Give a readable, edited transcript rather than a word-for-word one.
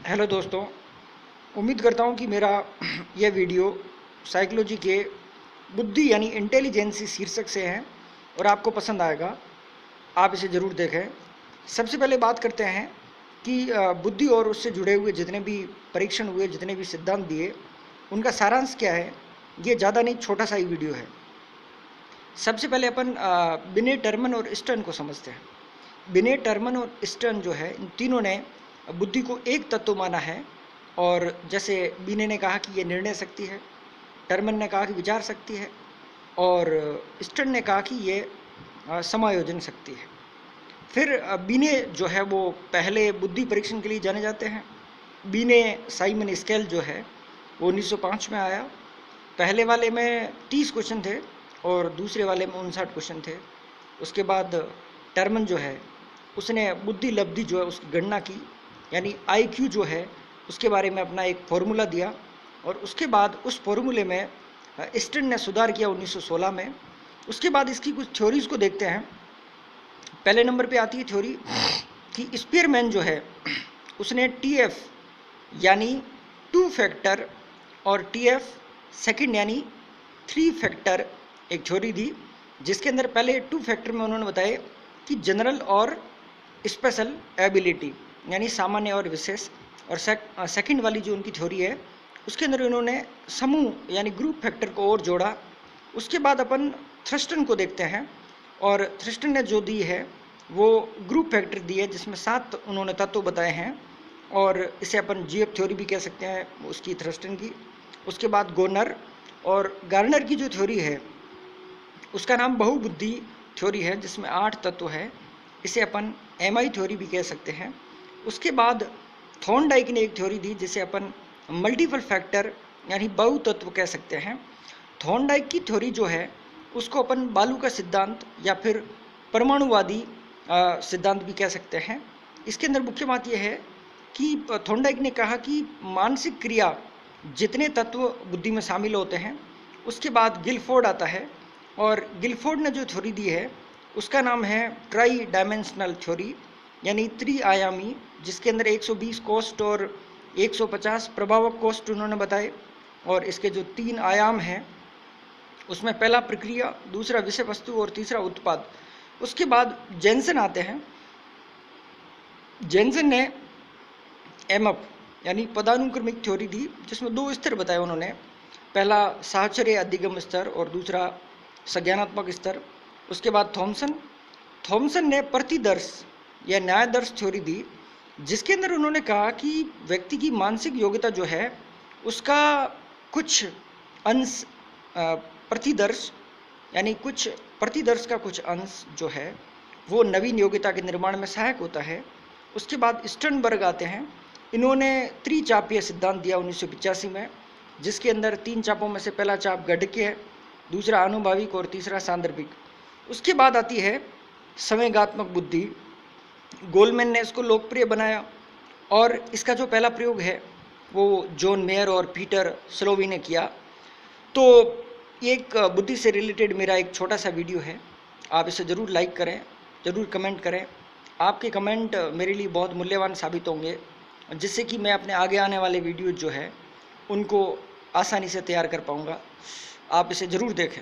Hello दोस्तों, उम्मीद करता हूँ कि मेरा यह वीडियो साइकोलॉजी के बुद्धि यानी इंटेलिजेंसी शीर्षक से है और आपको पसंद आएगा। आप इसे ज़रूर देखें। सबसे पहले बात करते हैं कि बुद्धि और उससे जुड़े हुए जितने भी परीक्षण हुए, जितने भी सिद्धांत दिए, उनका सारांश क्या है। ये ज़्यादा नहीं, छोटा सा ही वीडियो है। सबसे पहले अपन बिने टर्मन और स्टर्न को समझते हैं। बिने टर्मन और स्टर्न जो है, इन तीनों ने बुद्धि को एक तत्व माना है। और जैसे बिने ने कहा कि ये निर्णय शक्ति है, टर्मन ने कहा कि विचार शक्ति है, और स्टर्न ने कहा कि ये समायोजन शक्ति है। फिर बिने जो है वो पहले बुद्धि परीक्षण के लिए जाने जाते हैं। बिने साइमन स्केल जो है वो 1905 में आया। पहले वाले में 30 क्वेश्चन थे और दूसरे वाले में 59 क्वेश्चन थे। उसके बाद टर्मन जो है उसने बुद्धि लब्धि जो है उसकी गणना की, यानी IQ जो है उसके बारे में अपना एक फॉर्मूला दिया। और उसके बाद उस फॉर्मूले में स्टर्न ने सुधार किया 1916 में। उसके बाद इसकी कुछ थ्योरीज को देखते हैं। पहले नंबर पे आती है थ्योरी कि स्पीयरमैन जो है उसने TF यानी 2 फैक्टर और TF सेकंड यानी 3 फैक्टर एक थ्योरी दी, जिसके अंदर पहले 2 फैक्टर में उन्होंने बताया कि जनरल और स्पेशल एबिलिटी यानी सामान्य और विशेष। और सेकंड वाली जो उनकी थ्योरी है उसके अंदर उन्होंने समूह यानी ग्रुप फैक्टर को और जोड़ा। उसके बाद अपन थ्रस्टन को देखते हैं, और थ्रस्टन ने जो दी है वो ग्रुप फैक्टर दी है, जिसमें 7 उन्होंने तत्व बताए हैं, और इसे अपन GF थ्योरी भी कह सकते हैं उसकी, थ्रस्टन की। उसके बाद गोनर और गार्नर की जो थ्योरी है उसका नाम बहुबुद्धि थ्योरी है, जिसमें 8 तत्व है। इसे अपन MI थ्योरी भी कह सकते हैं। उसके बाद थॉर्नडाइक ने एक थ्योरी दी जिसे अपन मल्टीपल फैक्टर यानी बहु तत्व कह सकते हैं। थॉर्नडाइक की थ्योरी जो है उसको अपन बालू का सिद्धांत या फिर परमाणुवादी सिद्धांत भी कह सकते हैं। इसके अंदर मुख्य बात यह है कि थॉर्नडाइक ने कहा कि मानसिक क्रिया जितने तत्व बुद्धि में शामिल होते हैं। उसके बाद गिलफोर्ड आता है, और गिलफोर्ड ने जो थ्योरी दी है उसका नाम है ट्राई डायमेंशनल थ्योरी यानी त्रिआयामी, जिसके अंदर 120 कोष्ठ और 150 प्रभावक कोष्ठ उन्होंने बताए। और इसके जो 3 आयाम हैं उसमें पहला प्रक्रिया, दूसरा विषय वस्तु और तीसरा उत्पाद। उसके बाद जेनसन आते हैं। जेनसन ने MF यानी पदानुक्रमिक थ्योरी दी, जिसमें 2 स्तर बताए उन्होंने। पहला साहचर्य अधिगम स्तर और दूसरा संज्ञानात्मक स्तर। उसके बाद थॉमसन ने प्रतिदर्श या न्यायदर्श थ्योरी दी, जिसके अंदर उन्होंने कहा कि व्यक्ति की मानसिक योग्यता जो है उसका कुछ अंश प्रतिदर्श यानी कुछ प्रतिदर्श का कुछ अंश जो है वो नवीन योग्यता के निर्माण में सहायक होता है। उसके बाद स्टर्नबर्ग आते हैं। इन्होंने त्रिचापीय सिद्धांत दिया 1985 में, जिसके अंदर 3 चापों में से पहला चाप गणितीय है, दूसरा आनुभाविक और तीसरा सांदर्भिक। उसके बाद आती है संवेगात्मक बुद्धि। गोलमैन ने इसको लोकप्रिय बनाया, और इसका जो पहला प्रयोग है वो जॉन मेयर और पीटर स्लोवी ने किया। तो एक बुद्धि से रिलेटेड मेरा एक छोटा सा वीडियो है। आप इसे ज़रूर लाइक करें, ज़रूर कमेंट करें। आपके कमेंट मेरे लिए बहुत मूल्यवान साबित होंगे, जिससे कि मैं अपने आगे आने वाले वीडियो जो है उनको आसानी से तैयार कर पाऊँगा। आप इसे ज़रूर देखें।